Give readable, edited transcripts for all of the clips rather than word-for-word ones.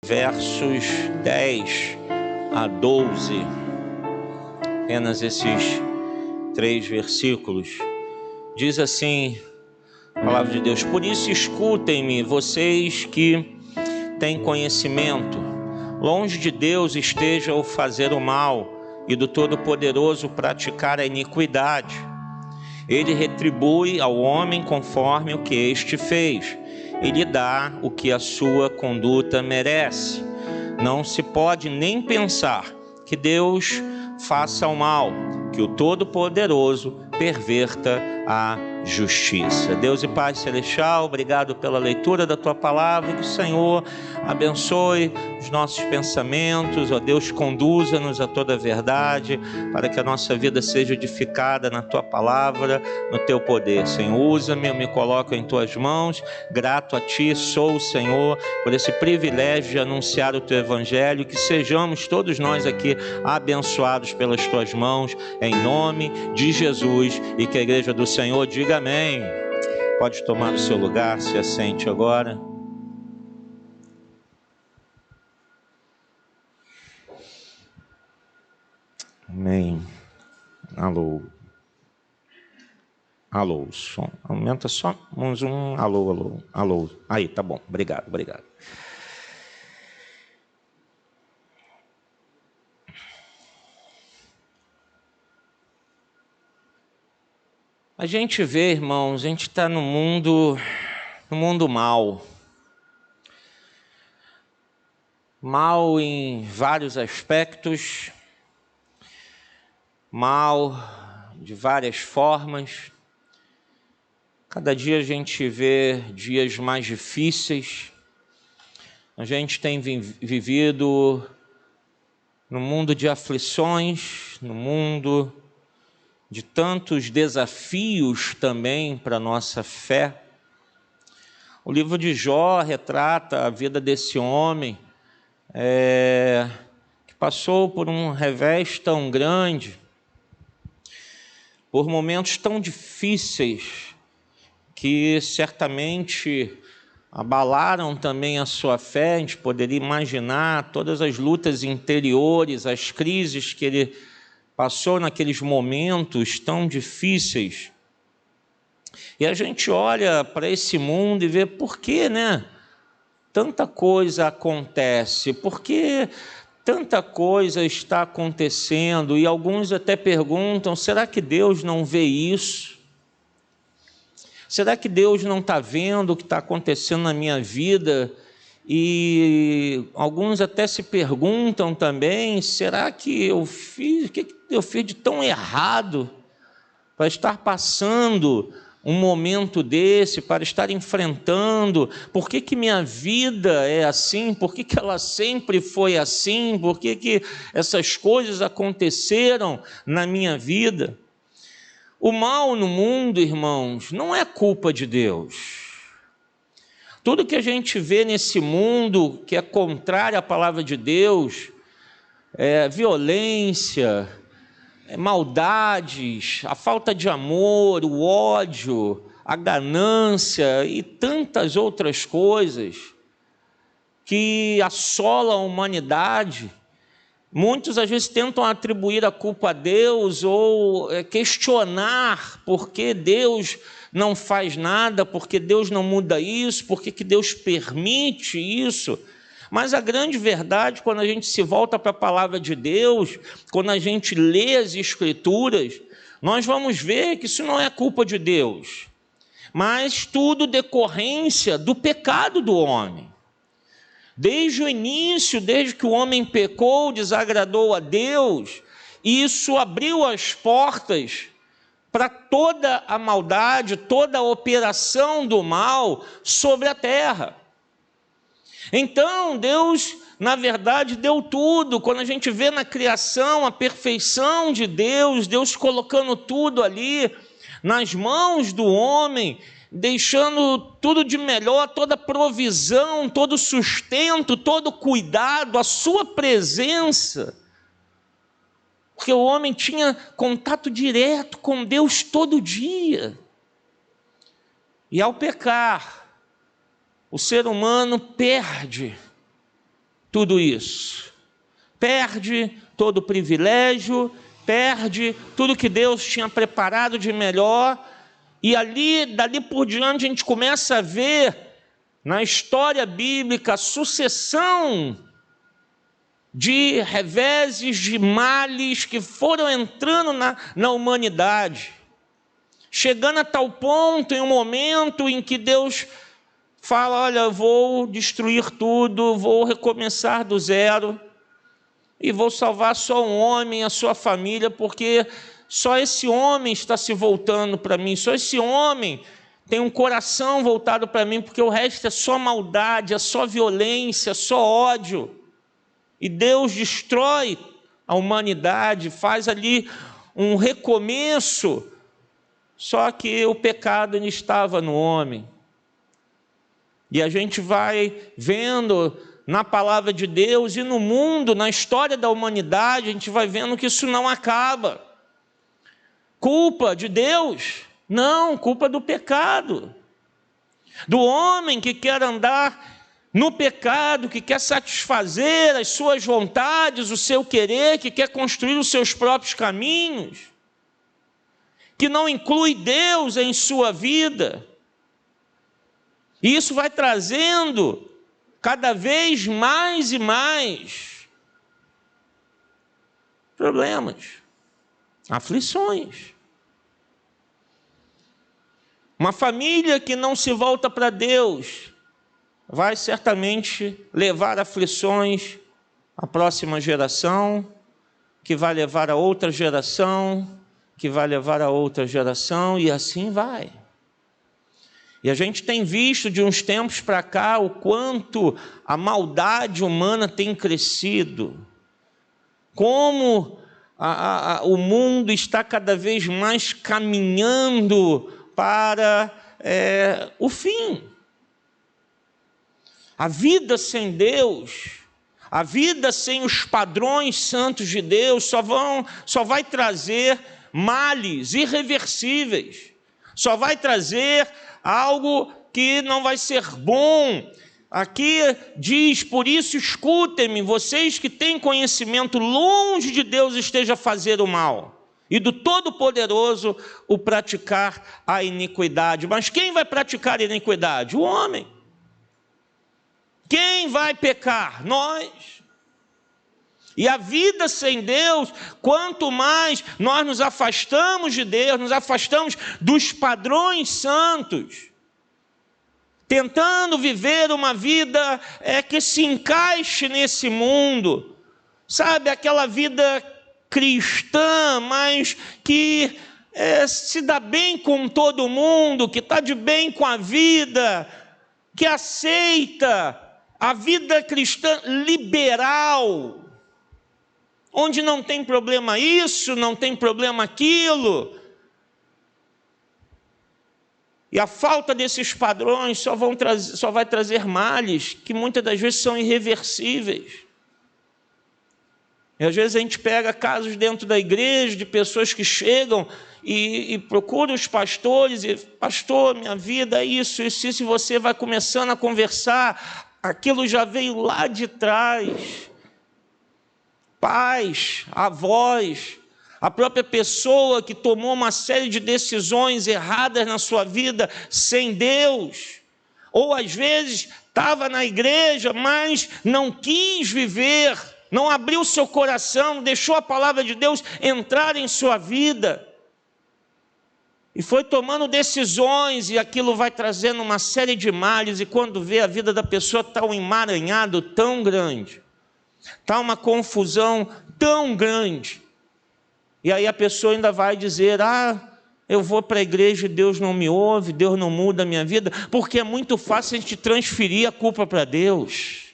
versos 10 a 12, apenas esses 3 versículos. Diz assim a palavra de Deus: por isso escutem-me, vocês que têm conhecimento. Longe de Deus esteja o fazer o mal, e do Todo-Poderoso praticar a iniquidade. Ele retribui ao homem conforme o que este fez. Ele dá o que a sua conduta merece. Não se pode nem pensar que Deus faça o mal, que o Todo-Poderoso perverta a justiça. Deus e Pai Celestial, obrigado pela leitura da Tua Palavra, que o Senhor abençoe os nossos pensamentos, ó Deus, conduza-nos a toda a verdade, para que a nossa vida seja edificada na Tua Palavra, no Teu poder. Senhor, usa-me, eu me coloco em Tuas mãos, grato a Ti sou, Senhor, por esse privilégio de anunciar o Teu Evangelho, que sejamos todos nós aqui abençoados pelas Tuas mãos, em nome de Jesus, e que a igreja do Senhor diga amém. Pode tomar o seu lugar, se assente agora. Amém. Alô. Alô, som. Aumenta só um. Alô, alô, alô. Aí, tá bom. Obrigado, obrigado. A gente vê, irmãos, a gente está no mundo mal. Mal em vários aspectos, mal de várias formas. Cada dia a gente vê dias mais difíceis. A gente tem vivido no mundo de aflições, no mundo de tantos desafios também para a nossa fé. O livro de Jó retrata a vida desse homem que passou por um revés tão grande, por momentos tão difíceis, que certamente abalaram também a sua fé. A gente poderia imaginar todas as lutas interiores, as crises que ele passou naqueles momentos tão difíceis. E a gente olha para esse mundo e vê por que, tanta coisa acontece, por que tanta coisa está acontecendo, e alguns até perguntam, será que Deus não vê isso? Será que Deus não está vendo o que está acontecendo na minha vida? E alguns até se perguntam também, será que o que eu fiz de tão errado para estar passando um momento desse, para estar enfrentando? Por que minha vida é assim? Por que ela sempre foi assim? Por que essas coisas aconteceram na minha vida? O mal no mundo, irmãos, não é culpa de Deus. Tudo que a gente vê nesse mundo que é contrário à palavra de Deus, violência, maldades, a falta de amor, o ódio, a ganância e tantas outras coisas que assolam a humanidade. Muitos às vezes tentam atribuir a culpa a Deus ou questionar por que Deus não faz nada, por que Deus não muda isso, por que Deus permite isso. Mas a grande verdade, quando a gente se volta para a palavra de Deus, quando a gente lê as Escrituras, nós vamos ver que isso não é culpa de Deus, mas tudo decorrência do pecado do homem. Desde o início, desde que o homem pecou, desagradou a Deus, isso abriu as portas para toda a maldade, toda a operação do mal sobre a terra. Então, Deus, na verdade, deu tudo. Quando a gente vê na criação a perfeição de Deus, Deus colocando tudo ali nas mãos do homem, deixando tudo de melhor, toda provisão, todo sustento, todo cuidado, a sua presença. Porque o homem tinha contato direto com Deus todo dia. E ao pecar, o ser humano perde tudo isso. Perde todo o privilégio, perde tudo que Deus tinha preparado de melhor. E dali por diante, a gente começa a ver na história bíblica a sucessão de reveses, de males que foram entrando na humanidade, chegando a tal ponto, em um momento em que Deus fala: olha, eu vou destruir tudo, vou recomeçar do zero, e vou salvar só um homem e a sua família, porque só esse homem está se voltando para mim, só esse homem tem um coração voltado para mim, porque o resto é só maldade, é só violência, é só ódio. E Deus destrói a humanidade, faz ali um recomeço, só que o pecado ainda estava no homem. E a gente vai vendo na palavra de Deus e no mundo, na história da humanidade, a gente vai vendo que isso não acaba. Culpa de Deus? Não, culpa do pecado. Do homem que quer andar no pecado, que quer satisfazer as suas vontades, o seu querer, que quer construir os seus próprios caminhos, que não inclui Deus em sua vida. E isso vai trazendo cada vez mais e mais problemas, aflições. Uma família que não se volta para Deus vai certamente levar aflições à próxima geração, que vai levar a outra geração, que vai levar a outra geração, e assim vai. E a gente tem visto de uns tempos para cá o quanto a maldade humana tem crescido, como o mundo está cada vez mais caminhando para o fim. A vida sem Deus, a vida sem os padrões santos de Deus só vai trazer males irreversíveis, só vai trazer algo que não vai ser bom. Aqui diz: por isso escutem-me, vocês que têm conhecimento, longe de Deus esteja a fazer o mal, e do Todo-Poderoso o praticar a iniquidade. Mas quem vai praticar a iniquidade? O homem. Quem vai pecar? Nós. E a vida sem Deus, quanto mais nós nos afastamos de Deus, nos afastamos dos padrões santos, tentando viver uma vida que se encaixe nesse mundo, sabe, aquela vida cristã, mas que se dá bem com todo mundo, que está de bem com a vida, que aceita a vida cristã liberal, onde não tem problema isso, não tem problema aquilo. E a falta desses padrões só vai trazer males que muitas das vezes são irreversíveis. E às vezes a gente pega casos dentro da igreja de pessoas que chegam e procuram os pastores e: pastor, minha vida é isso, e você vai começando a conversar, aquilo já veio lá de trás. Pais, avós, a própria pessoa que tomou uma série de decisões erradas na sua vida sem Deus, ou às vezes estava na igreja, mas não quis viver, não abriu seu coração, deixou a palavra de Deus entrar em sua vida, e foi tomando decisões, e aquilo vai trazendo uma série de males, e quando vê, a vida da pessoa está um emaranhado tão grande, está uma confusão tão grande, e aí a pessoa ainda vai dizer: eu vou para a igreja e Deus não me ouve, Deus não muda a minha vida, porque é muito fácil a gente transferir a culpa para Deus.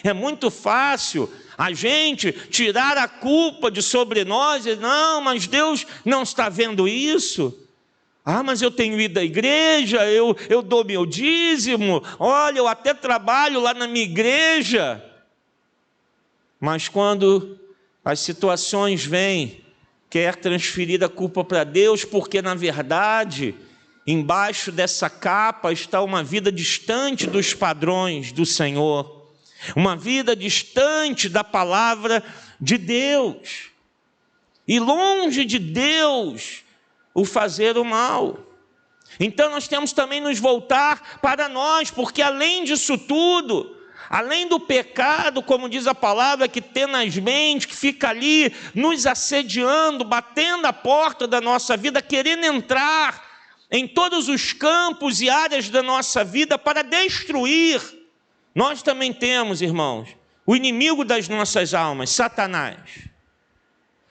É muito fácil a gente tirar a culpa de sobre nós e: não, mas Deus não está vendo isso. Mas eu tenho ido à igreja, eu dou meu dízimo, olha, eu até trabalho lá na minha igreja. Mas quando as situações vêm, quer transferir a culpa para Deus, porque na verdade, embaixo dessa capa está uma vida distante dos padrões do Senhor. uma vida distante da palavra de Deus, e longe de Deus o fazer o mal. Então nós temos também nos voltar para nós, porque além disso tudo, além do pecado, como diz a palavra, que tenazmente, que fica ali nos assediando, batendo a porta da nossa vida, querendo entrar em todos os campos e áreas da nossa vida para destruir, nós também temos, irmãos, o inimigo das nossas almas, Satanás.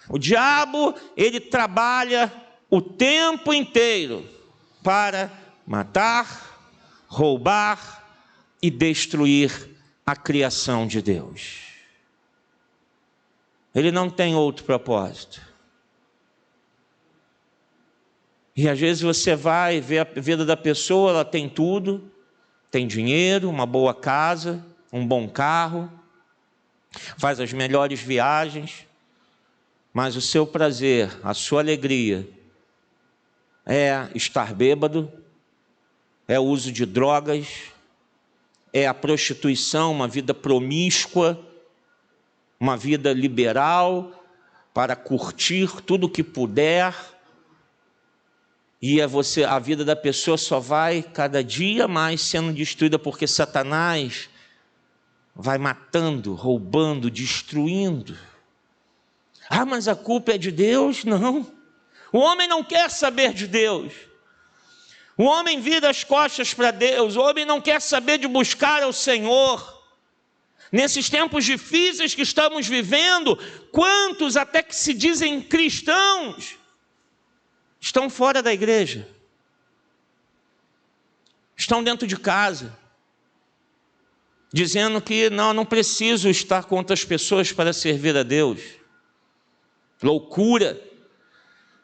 O diabo, ele trabalha o tempo inteiro para matar, roubar e destruir a criação de Deus. Ele não tem outro propósito. E às vezes você vai ver a vida da pessoa, ela tem tudo, tem dinheiro, uma boa casa, um bom carro, faz as melhores viagens, mas o seu prazer, a sua alegria é estar bêbado, é o uso de drogas, é a prostituição, uma vida promíscua, uma vida liberal, para curtir tudo o que puder, e a vida da pessoa só vai cada dia mais sendo destruída, porque Satanás vai matando, roubando, destruindo. Ah, mas a culpa é de Deus? Não. O homem não quer saber de Deus. O homem vira as costas para Deus. O homem não quer saber de buscar ao Senhor. Nesses tempos difíceis que estamos vivendo, quantos até que se dizem cristãos estão fora da igreja? Estão dentro de casa, dizendo que não preciso estar com outras pessoas para servir a Deus. Loucura,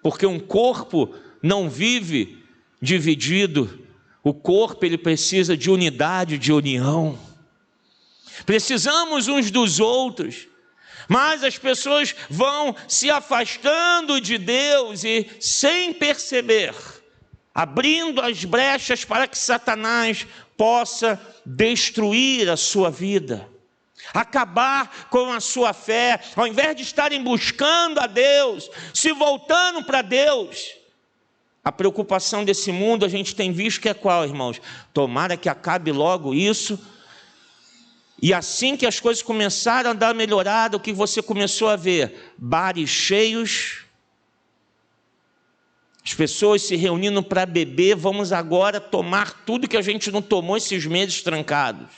porque um corpo não vive dividido. O corpo, ele precisa de unidade, de união. Precisamos uns dos outros. Mas as pessoas vão se afastando de Deus e, sem perceber, abrindo as brechas para que Satanás possa destruir a sua vida, acabar com a sua fé. Ao invés de estarem buscando a Deus, se voltando para Deus, a preocupação desse mundo a gente tem visto que é qual, irmãos? Tomara que acabe logo isso. E assim que as coisas começaram a dar melhorada, o que você começou a ver? Bares cheios, as pessoas se reunindo para beber. Vamos agora tomar tudo que a gente não tomou esses meses trancados.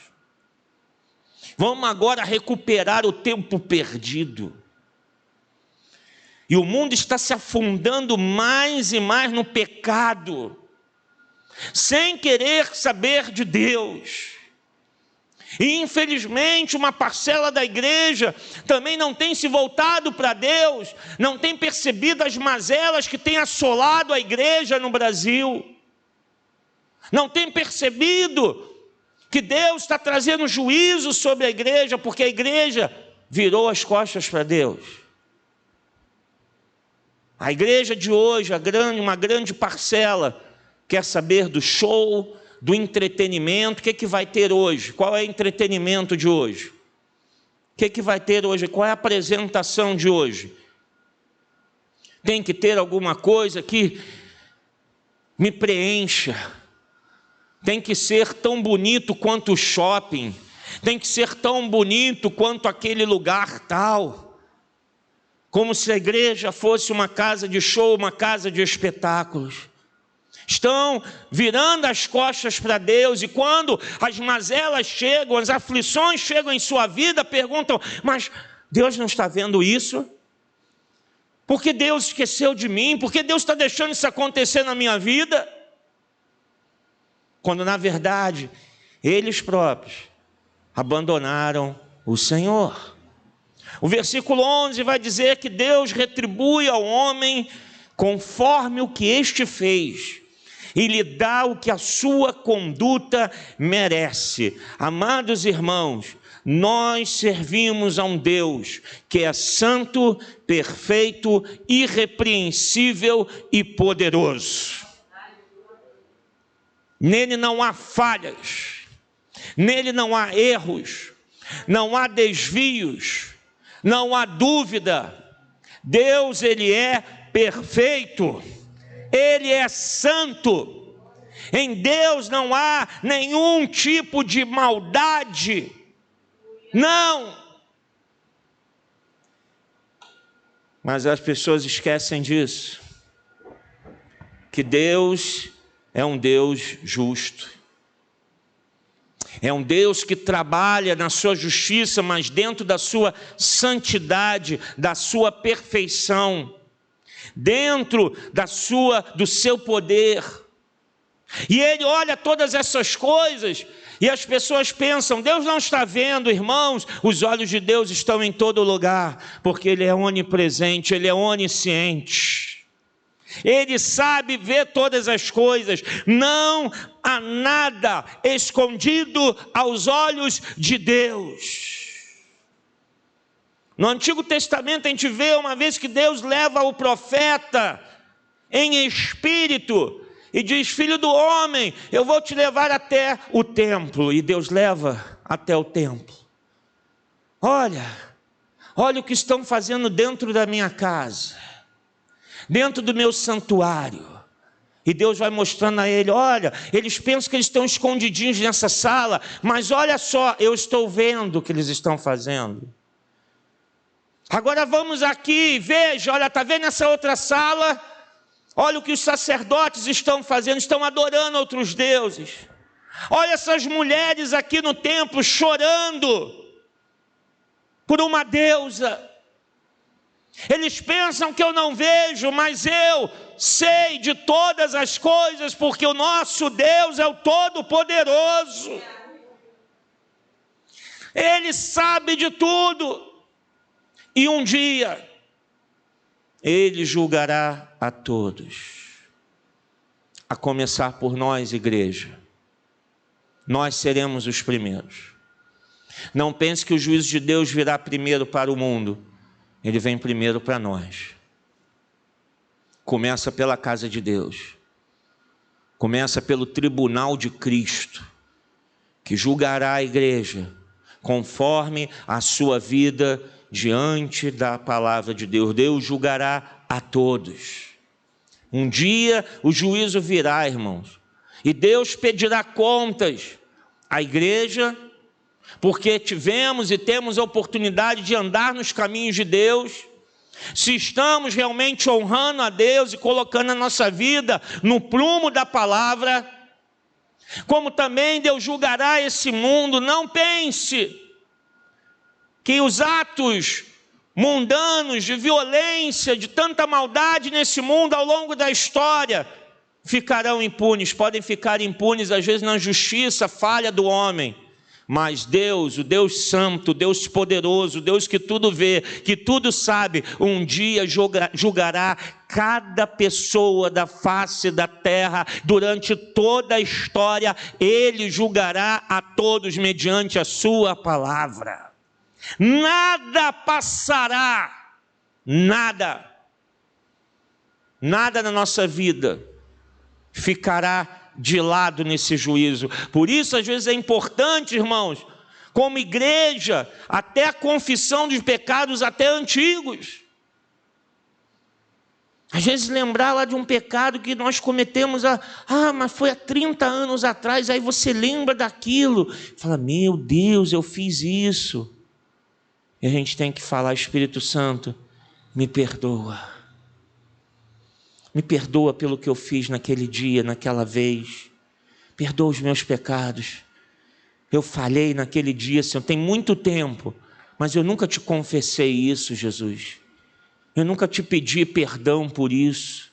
Vamos agora recuperar o tempo perdido. E o mundo está se afundando mais e mais no pecado, sem querer saber de Deus. E infelizmente uma parcela da igreja também não tem se voltado para Deus, não tem percebido as mazelas que têm assolado a igreja no Brasil, não tem percebido que Deus está trazendo juízo sobre a igreja, porque a igreja virou as costas para Deus. A igreja de hoje, uma grande parcela, quer saber do show, do entretenimento. O que vai ter hoje? Qual é o entretenimento de hoje? O que vai ter hoje? Qual é a apresentação de hoje? Tem que ter alguma coisa que me preencha. Tem que ser tão bonito quanto o shopping. Tem que ser tão bonito quanto aquele lugar tal. Como se a igreja fosse uma casa de show, uma casa de espetáculos. Estão virando as costas para Deus, e quando as mazelas chegam, as aflições chegam em sua vida, perguntam: mas Deus não está vendo isso? Por que Deus esqueceu de mim? Por que Deus está deixando isso acontecer na minha vida? Quando na verdade, eles próprios abandonaram o Senhor. O versículo 11 vai dizer que Deus retribui ao homem conforme o que este fez, e lhe dá o que a sua conduta merece. Amados irmãos, nós servimos a um Deus que é santo, perfeito, irrepreensível e poderoso. Nele não há falhas, nele não há erros. não há desvios, não há dúvida. Deus, Ele é perfeito, Ele é santo. Em Deus não há nenhum tipo de maldade, não. Mas as pessoas esquecem disso, que Deus é um Deus justo. É um Deus que trabalha na sua justiça, mas dentro da sua santidade, da sua perfeição, dentro do seu poder. E Ele olha todas essas coisas e as pessoas pensam: Deus não está vendo, irmãos. Os olhos de Deus estão em todo lugar, porque Ele é onipresente, Ele é onisciente. Ele sabe ver todas as coisas, não há nada escondido aos olhos de Deus. No Antigo Testamento a gente vê uma vez que Deus leva o profeta em espírito e diz: filho do homem, eu vou te levar até o templo. E Deus leva até o templo. Olha o que estão fazendo dentro da minha casa, dentro do meu santuário. E Deus vai mostrando a ele: olha, eles pensam que eles estão escondidinhos nessa sala, mas olha só, eu estou vendo o que eles estão fazendo. Agora vamos aqui, veja, olha, está vendo essa outra sala? Olha o que os sacerdotes estão fazendo, estão adorando outros deuses. Olha essas mulheres aqui no templo chorando por uma deusa. Eles pensam que eu não vejo, mas eu sei de todas as coisas, porque o nosso Deus é o Todo-Poderoso. Ele sabe de tudo. E um dia, Ele julgará a todos. A começar por nós, igreja. Nós seremos os primeiros. Não pense que o juízo de Deus virá primeiro para o mundo. Ele vem primeiro para nós. Começa pela casa de Deus. Começa pelo tribunal de Cristo, que julgará a igreja conforme a sua vida diante da palavra de Deus. Deus julgará a todos. Um dia o juízo virá, irmãos, e Deus pedirá contas à igreja, porque tivemos e temos a oportunidade de andar nos caminhos de Deus, se estamos realmente honrando a Deus e colocando a nossa vida no prumo da palavra. Como também Deus julgará esse mundo. Não pense que os atos mundanos de violência, de tanta maldade nesse mundo ao longo da história ficarão impunes. Podem ficar impunes às vezes na justiça falha do homem, mas Deus, o Deus santo, o Deus poderoso, o Deus que tudo vê, que tudo sabe, um dia julgará cada pessoa da face da terra. Durante toda a história Ele julgará a todos mediante a sua palavra. Nada passará, nada na nossa vida ficará de lado nesse juízo. Por isso às vezes é importante, irmãos, como igreja, até a confissão dos pecados até antigos. Às vezes lembrar lá de um pecado que nós cometemos, mas foi há 30 anos atrás, aí você lembra daquilo, fala: meu Deus, eu fiz isso. E a gente tem que falar: Espírito Santo, me perdoa. Me perdoa pelo que eu fiz naquele dia, naquela vez. Perdoa os meus pecados. Eu falhei naquele dia, Senhor. Tem muito tempo, mas eu nunca te confessei isso, Jesus. Eu nunca te pedi perdão por isso.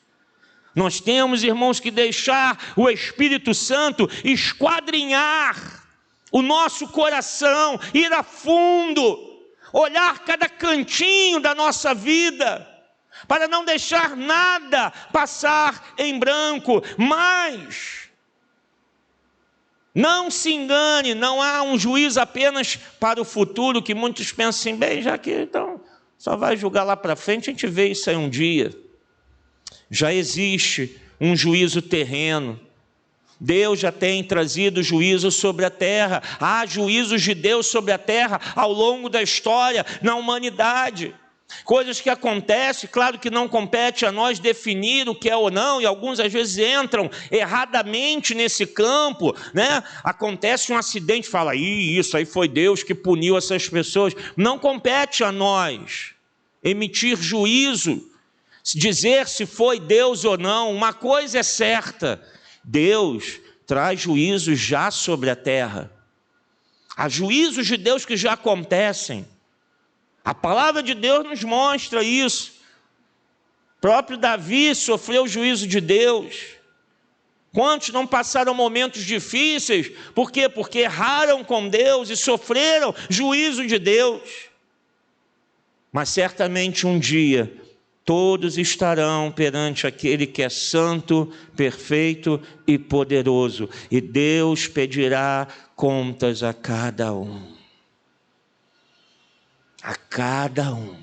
Nós temos, irmãos, que deixar o Espírito Santo esquadrinhar o nosso coração, ir a fundo, olhar cada cantinho da nossa vida, para não deixar nada passar em branco. Mas não se engane, não há um juízo apenas para o futuro, que muitos pensam assim: bem, já que então só vai julgar lá para frente, a gente vê isso aí um dia. Já existe um juízo terreno, Deus já tem trazido juízo sobre a terra. Há juízos de Deus sobre a terra ao longo da história, na humanidade. Coisas que acontecem, claro que não compete a nós definir o que é ou não, e alguns às vezes entram erradamente nesse campo, né? Acontece um acidente, fala, isso aí foi Deus que puniu essas pessoas. Não compete a nós emitir juízo, dizer se foi Deus ou não. Uma coisa é certa, Deus traz juízos já sobre a terra. Há juízos de Deus que já acontecem. A palavra de Deus nos mostra isso. O próprio Davi sofreu o juízo de Deus. Quantos não passaram momentos difíceis? Por quê? Porque erraram com Deus e sofreram juízo de Deus. Mas certamente um dia todos estarão perante aquele que é santo, perfeito e poderoso, e Deus pedirá contas a cada um. A cada um.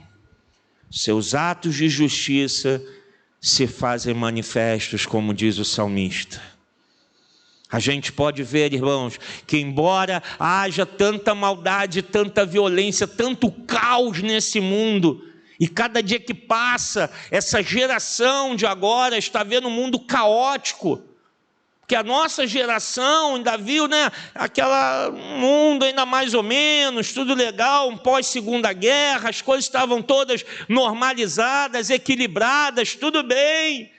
Seus atos de justiça se fazem manifestos, como diz o salmista. A gente pode ver, irmãos, que embora haja tanta maldade, tanta violência, tanto caos nesse mundo, e cada dia que passa, essa geração de agora está vendo um mundo caótico, porque a nossa geração ainda viu, né, aquela mundo ainda mais ou menos, tudo legal, um pós-segunda guerra, as coisas estavam todas normalizadas, equilibradas, tudo bem.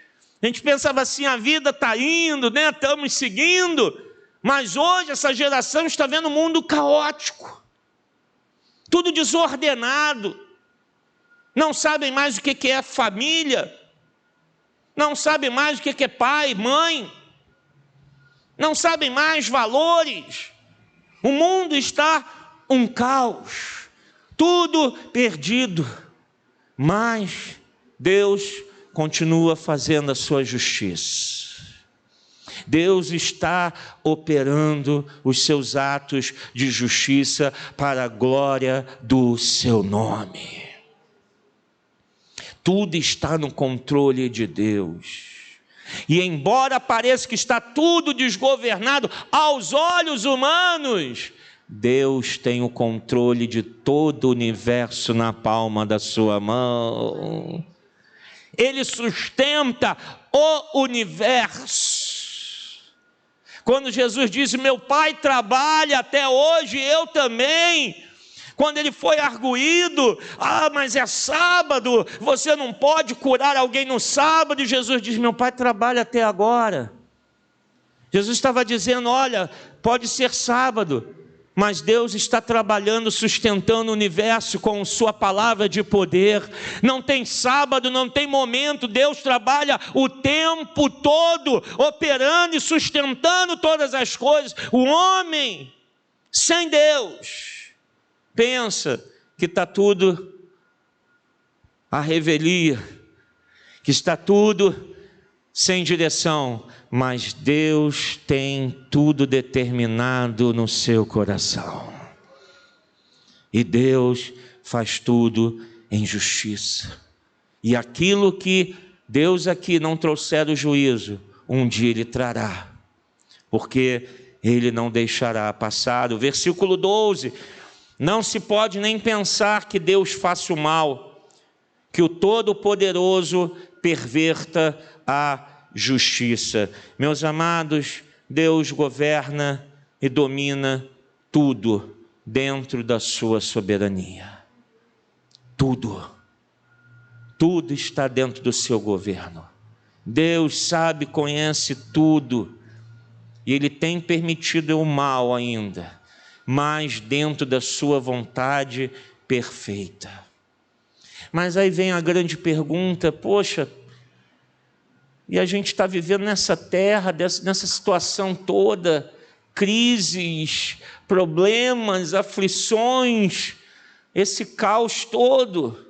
A gente pensava assim, a vida está indo, né, estamos seguindo, mas hoje essa geração está vendo um mundo caótico, tudo desordenado, não sabem mais o que é família, não sabem mais o que é pai, mãe, não sabem mais valores. O mundo está um caos, tudo perdido, mas Deus continua fazendo a sua justiça. Deus está operando os seus atos de justiça para a glória do seu nome. Tudo está no controle de Deus. E embora pareça que está tudo desgovernado aos olhos humanos, Deus tem o controle de todo o universo na palma da sua mão. Ele sustenta o universo. Quando Jesus disse, meu Pai trabalha até hoje, eu também. Quando ele foi arguído, mas é sábado, você não pode curar alguém no sábado. E Jesus diz, meu Pai trabalha até agora. Jesus estava dizendo, olha, pode ser sábado, mas Deus está trabalhando, sustentando o universo com sua palavra de poder. Não tem sábado, não tem momento, Deus trabalha o tempo todo, operando e sustentando todas as coisas. O homem, sem Deus, pensa que está tudo à revelia, que está tudo sem direção, mas Deus tem tudo determinado no seu coração. E Deus faz tudo em justiça. E aquilo que Deus aqui não trouxer o juízo, um dia Ele trará, porque Ele não deixará passar. O versículo 12, não se pode nem pensar que Deus faça o mal, que o Todo-Poderoso perverta a justiça. Meus amados, Deus governa e domina tudo dentro da sua soberania. Tudo está dentro do seu governo. Deus sabe, conhece tudo, e Ele tem permitido o mal ainda, mas dentro da sua vontade perfeita. Mas aí vem a grande pergunta, poxa, e a gente está vivendo nessa terra, nessa situação toda, crises, problemas, aflições, esse caos todo,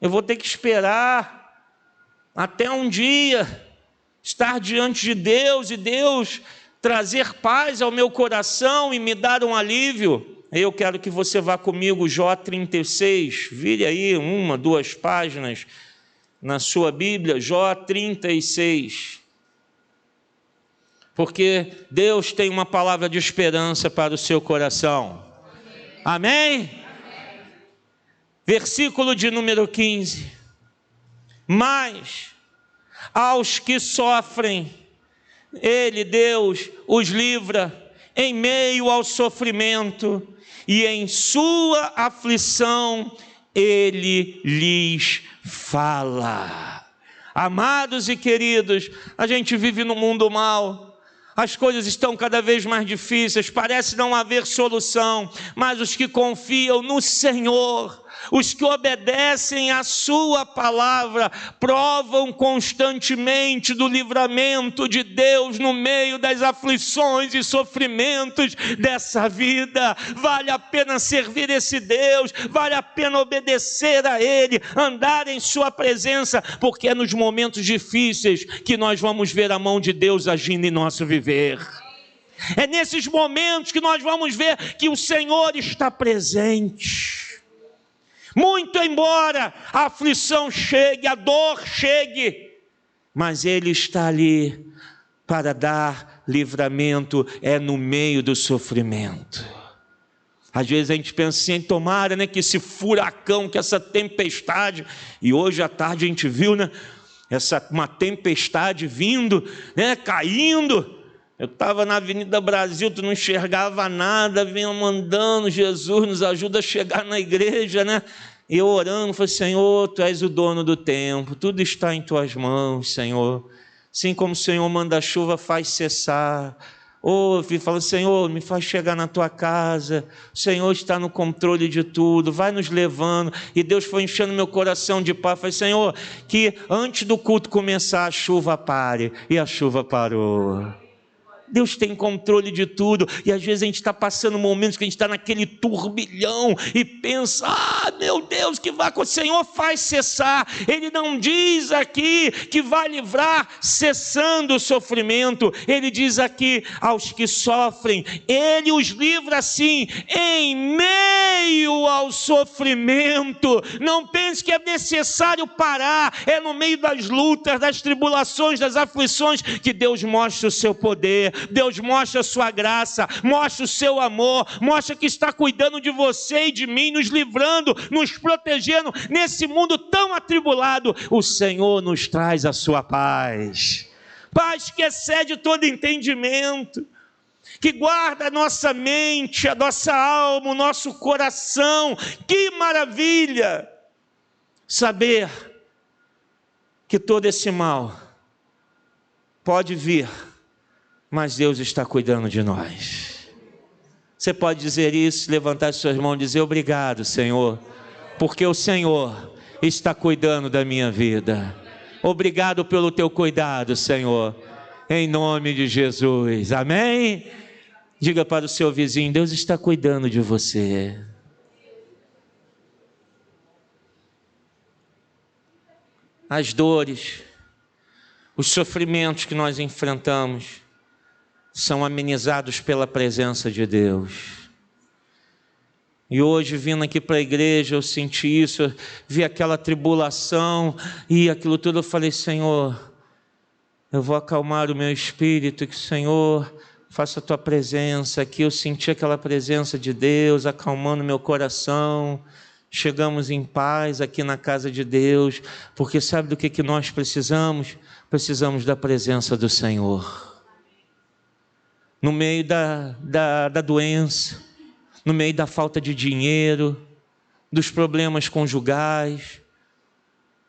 eu vou ter que esperar até um dia estar diante de Deus e Deus trazer paz ao meu coração e me dar um alívio. Eu quero que você vá comigo, Jó 36, vire aí 1, 2 páginas na sua Bíblia, Jó 36. porque Deus tem uma palavra de esperança para o seu coração. Amém? Versículo de número 15. Mas aos que sofrem, Ele, Deus, os livra em meio ao sofrimento, e em sua aflição Ele lhes fala. Amados e queridos, a gente vive num mundo mau, as coisas estão cada vez mais difíceis, parece não haver solução, mas os que confiam no Senhor, os que obedecem à sua palavra, provam constantemente do livramento de Deus no meio das aflições e sofrimentos dessa vida. Vale a pena servir esse Deus, vale a pena obedecer a Ele, andar em sua presença, porque é nos momentos difíceis que nós vamos ver a mão de Deus agindo em nosso viver. É nesses momentos que nós vamos ver que o Senhor está presente. Muito embora a aflição chegue, a dor chegue, mas Ele está ali para dar livramento, é no meio do sofrimento. Às vezes a gente pensa assim, tomara, né, que esse furacão, que essa tempestade, e hoje à tarde a gente viu, né, uma tempestade vindo, né, caindo. Eu estava na Avenida Brasil, tu não enxergava nada, vinha andando, Jesus nos ajuda a chegar na igreja, né? E eu orando, falei, Senhor, Tu és o dono do tempo, tudo está em Tuas mãos, Senhor. Assim como o Senhor manda a chuva, faz cessar. Fala, Senhor, me faz chegar na Tua casa, o Senhor está no controle de tudo, vai nos levando. E Deus foi enchendo meu coração de paz. Falei, Senhor, que antes do culto começar a chuva pare. E a chuva parou. Deus tem controle de tudo, e às vezes a gente está passando momentos que a gente está naquele turbilhão, e pensa, meu Deus, que vai acontecer? O Senhor faz cessar. Ele não diz aqui que vai livrar cessando o sofrimento, Ele diz aqui, aos que sofrem, Ele os livra sim, em meio ao sofrimento. Não pense que é necessário parar, é no meio das lutas, das tribulações, das aflições, que Deus mostra o seu poder, Deus mostra a sua graça, mostra o seu amor, mostra que está cuidando de você e de mim, nos livrando, nos protegendo nesse mundo tão atribulado. O Senhor nos traz a sua paz, paz que excede todo entendimento, que guarda a nossa mente, a nossa alma, o nosso coração. Que maravilha saber que todo esse mal pode vir, mas Deus está cuidando de nós. Você pode dizer isso, levantar suas mãos e dizer, obrigado, Senhor, porque o Senhor está cuidando da minha vida. Obrigado pelo teu cuidado, Senhor, em nome de Jesus, amém? Diga para o seu vizinho, Deus está cuidando de você. As dores, os sofrimentos que nós enfrentamos, são amenizados pela presença de Deus. E hoje, vindo aqui para a igreja, eu senti isso, eu vi aquela tribulação e aquilo tudo, eu falei, Senhor, eu vou acalmar o meu espírito, que o Senhor faça a Tua presença aqui. Eu senti aquela presença de Deus acalmando meu coração. Chegamos em paz aqui na casa de Deus, porque sabe do que nós precisamos? Precisamos da presença do Senhor. No meio da doença, no meio da falta de dinheiro, dos problemas conjugais,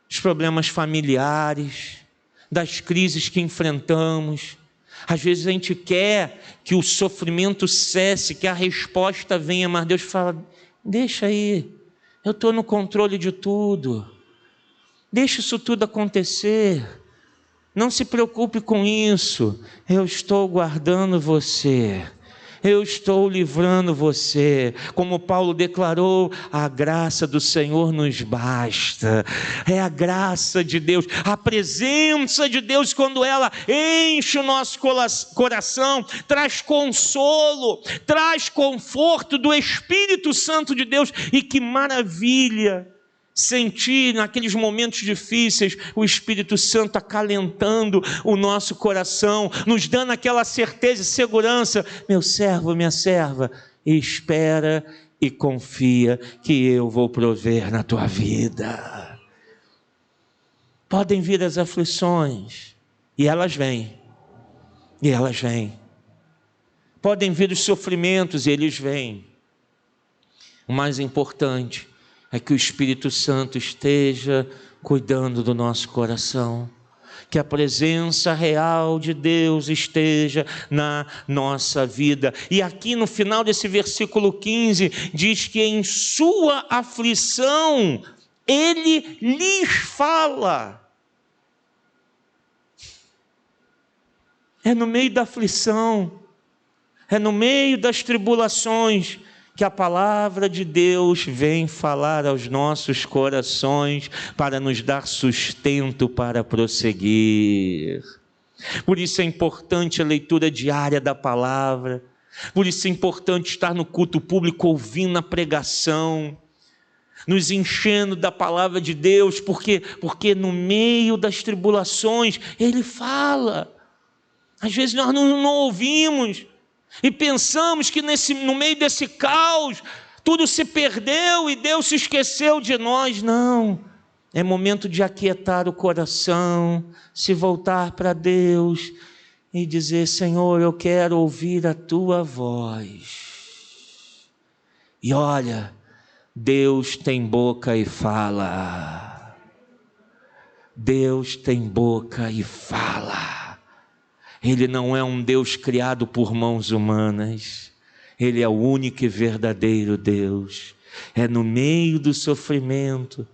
dos problemas familiares, das crises que enfrentamos. Às vezes a gente quer que o sofrimento cesse, que a resposta venha, mas Deus fala, deixa aí, eu estou no controle de tudo, deixa isso tudo acontecer. Não se preocupe com isso, eu estou guardando você, eu estou livrando você. Como Paulo declarou, a graça do Senhor nos basta. É a graça de Deus, a presença de Deus, quando ela enche o nosso coração, traz consolo, traz conforto do Espírito Santo de Deus. E que maravilha sentir naqueles momentos difíceis o Espírito Santo acalentando o nosso coração, nos dando aquela certeza e segurança: meu servo, minha serva, espera e confia que eu vou prover na tua vida. Podem vir as aflições, e elas vêm, podem vir os sofrimentos, e eles vêm. O mais importante é que o Espírito Santo esteja cuidando do nosso coração, que a presença real de Deus esteja na nossa vida. E aqui no final desse versículo 15, diz que em sua aflição, Ele lhes fala. É no meio da aflição, é no meio das tribulações, que a palavra de Deus vem falar aos nossos corações para nos dar sustento para prosseguir. Por isso é importante a leitura diária da palavra, por isso é importante estar no culto público ouvindo a pregação, nos enchendo da palavra de Deus, porque no meio das tribulações Ele fala. Às vezes nós não ouvimos, e pensamos que no meio desse caos, tudo se perdeu e Deus se esqueceu de nós. Não, é momento de aquietar o coração, se voltar para Deus e dizer: Senhor, eu quero ouvir a Tua voz. E olha, Deus tem boca e fala. Deus tem boca e fala. Ele não é um Deus criado por mãos humanas. Ele é o único e verdadeiro Deus. É no meio do sofrimento,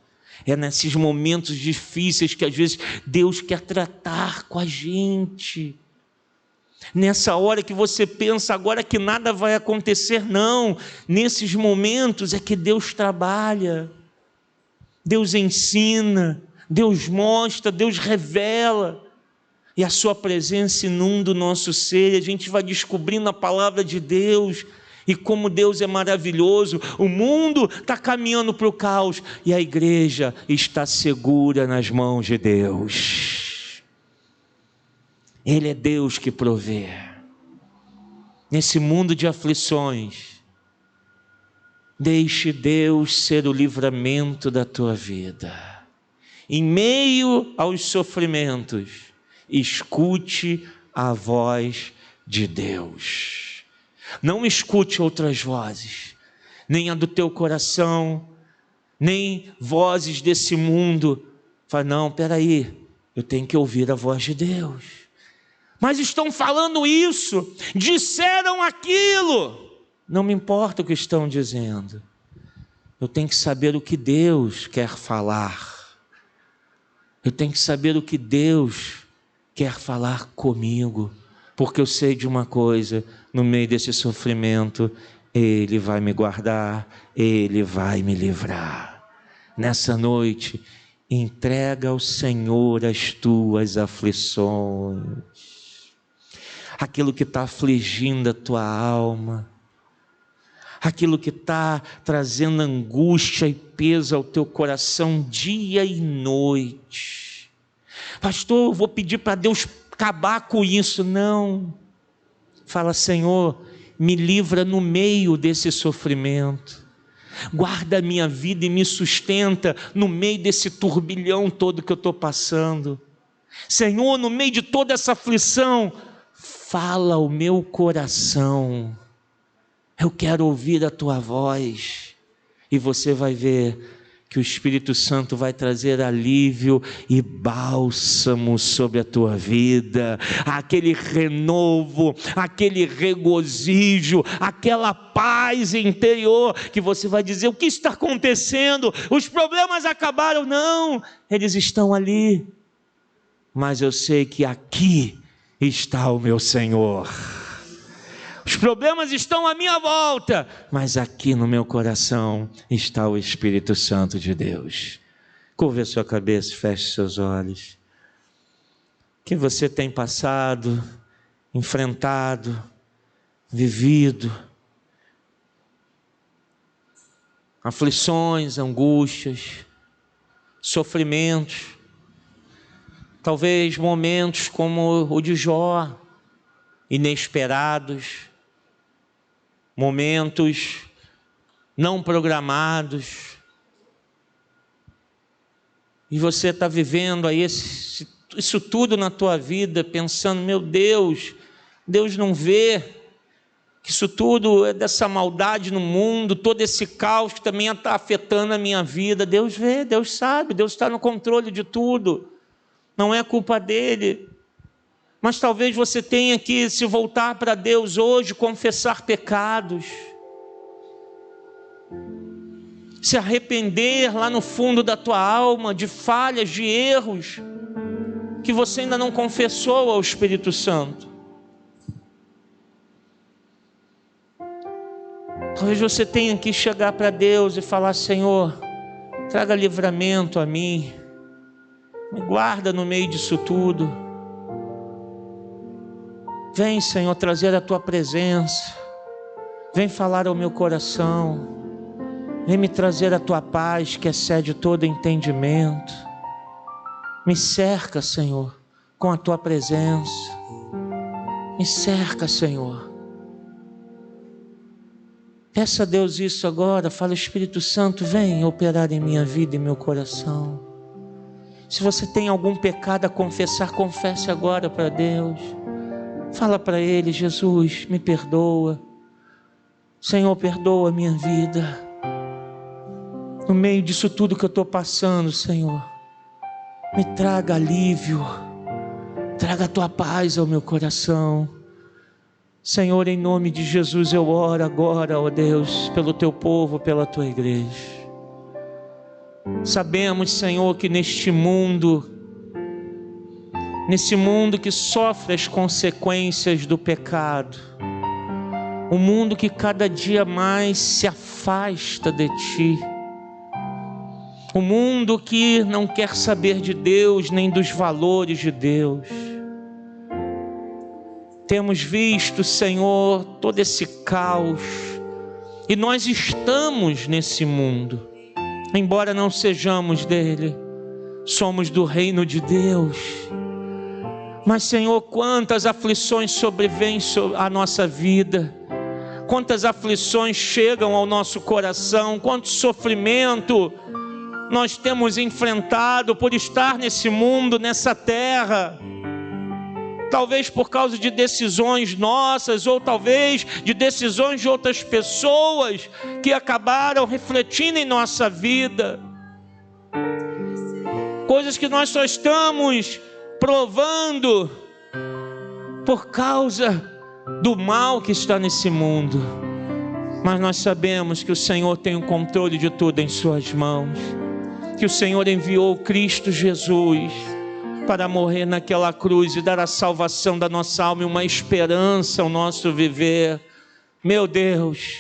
é nesses momentos difíceis que às vezes Deus quer tratar com a gente. Nessa hora que você pensa agora que nada vai acontecer, não. Nesses momentos é que Deus trabalha, Deus ensina, Deus mostra, Deus revela. E a sua presença inunda o nosso ser, e a gente vai descobrindo a palavra de Deus, e como Deus é maravilhoso. O mundo está caminhando para o caos, e a igreja está segura nas mãos de Deus. Ele é Deus que provê. Nesse mundo de aflições, deixe Deus ser o livramento da tua vida. Em meio aos sofrimentos, escute a voz de Deus. Não escute outras vozes, nem a do teu coração, nem vozes desse mundo. Fala: não, peraí, eu tenho que ouvir a voz de Deus. Mas estão falando isso, disseram aquilo. Não me importa o que estão dizendo. Eu tenho que saber o que Deus quer falar. Eu tenho que saber o que Deus quer falar comigo, porque eu sei de uma coisa: no meio desse sofrimento, Ele vai me guardar, Ele vai me livrar. Nessa noite, entrega ao Senhor as tuas aflições, aquilo que está afligindo a tua alma, aquilo que está trazendo angústia e peso ao teu coração dia e noite. Pastor, eu vou pedir para Deus acabar com isso. Não. Fala: Senhor, me livra no meio desse sofrimento. Guarda a minha vida e me sustenta no meio desse turbilhão todo que eu estou passando. Senhor, no meio de toda essa aflição, fala ao meu coração. Eu quero ouvir a tua voz. E você vai ver que o Espírito Santo vai trazer alívio e bálsamo sobre a tua vida, aquele renovo, aquele regozijo, aquela paz interior, que você vai dizer: o que está acontecendo? Os problemas acabaram? Não, eles estão ali, mas eu sei que aqui está o meu Senhor. Os problemas estão à minha volta, mas aqui no meu coração está o Espírito Santo de Deus. Curva a sua cabeça, feche seus olhos. Que você tem passado, enfrentado, vivido aflições, angústias, sofrimentos, talvez momentos como o de Jó, inesperados, momentos não programados, e você está vivendo aí isso tudo na tua vida, pensando, meu Deus, Deus não vê que isso tudo é dessa maldade no mundo, todo esse caos que também está afetando a minha vida. Deus vê, Deus sabe, Deus está no controle de tudo, não é culpa dele. Mas talvez você tenha que se voltar para Deus hoje, confessar pecados, se arrepender lá no fundo da tua alma de falhas, de erros que você ainda não confessou ao Espírito Santo. Talvez você tenha que chegar para Deus e falar: Senhor, traga livramento a mim, me guarda no meio disso tudo. Vem, Senhor, trazer a tua presença, vem falar ao meu coração, vem me trazer a tua paz que excede todo entendimento. Me cerca, Senhor, com a tua presença, me cerca, Senhor. Peça a Deus isso agora, fala: Espírito Santo, vem operar em minha vida e meu coração. Se você tem algum pecado a confessar, confesse agora para Deus. Fala para Ele: Jesus, me perdoa. Senhor, perdoa a minha vida. No meio disso tudo que eu estou passando, Senhor, me traga alívio, traga a tua paz ao meu coração. Senhor, em nome de Jesus eu oro agora, ó Deus, pelo teu povo, pela tua igreja. Sabemos, Senhor, que nesse mundo que sofre as consequências do pecado, um mundo que cada dia mais se afasta de ti, um mundo que não quer saber de Deus nem dos valores de Deus. Temos visto, Senhor, todo esse caos, e nós estamos nesse mundo, embora não sejamos dele, somos do reino de Deus. Mas, Senhor, quantas aflições sobrevêm à nossa vida, quantas aflições chegam ao nosso coração, quanto sofrimento nós temos enfrentado por estar nesse mundo, nessa terra. Talvez por causa de decisões nossas, ou talvez de decisões de outras pessoas que acabaram refletindo em nossa vida. Coisas que nós só estamos provando por causa do mal que está nesse mundo. Mas nós sabemos que o Senhor tem o controle de tudo em suas mãos, que o Senhor enviou Cristo Jesus para morrer naquela cruz e dar a salvação da nossa alma e uma esperança ao nosso viver. Meu Deus,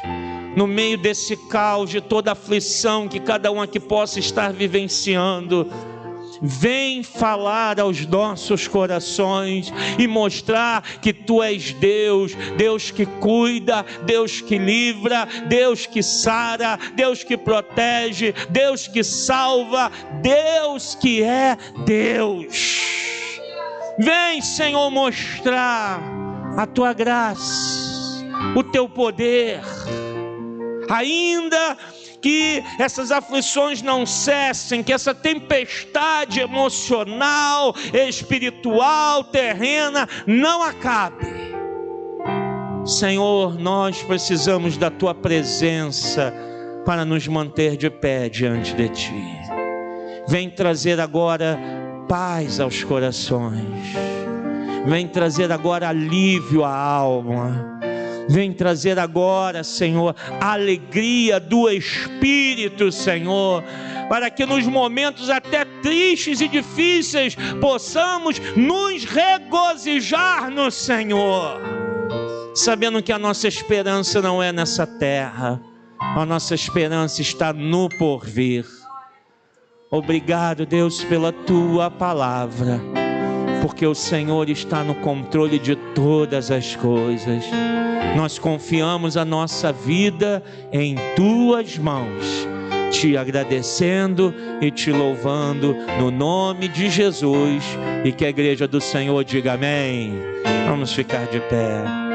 no meio desse caos, de toda aflição que cada um aqui possa estar vivenciando, vem falar aos nossos corações e mostrar que Tu és Deus, Deus que cuida, Deus que livra, Deus que sara, Deus que protege, Deus que salva, Deus que é Deus. Vem, Senhor, mostrar a Tua graça, o Teu poder, ainda que essas aflições não cessem, que essa tempestade emocional, espiritual, terrena não acabe. Senhor, nós precisamos da Tua presença para nos manter de pé diante de Ti. Vem trazer agora paz aos corações, vem trazer agora alívio à alma. Vem trazer agora, Senhor, a alegria do Espírito, Senhor, para que nos momentos até tristes e difíceis possamos nos regozijar no Senhor, sabendo que a nossa esperança não é nessa terra, a nossa esperança está no porvir. Obrigado, Deus, pela Tua palavra, porque o Senhor está no controle de todas as coisas. Nós confiamos a nossa vida em Tuas mãos, te agradecendo e te louvando no nome de Jesus. E que a igreja do Senhor diga amém. Vamos ficar de pé.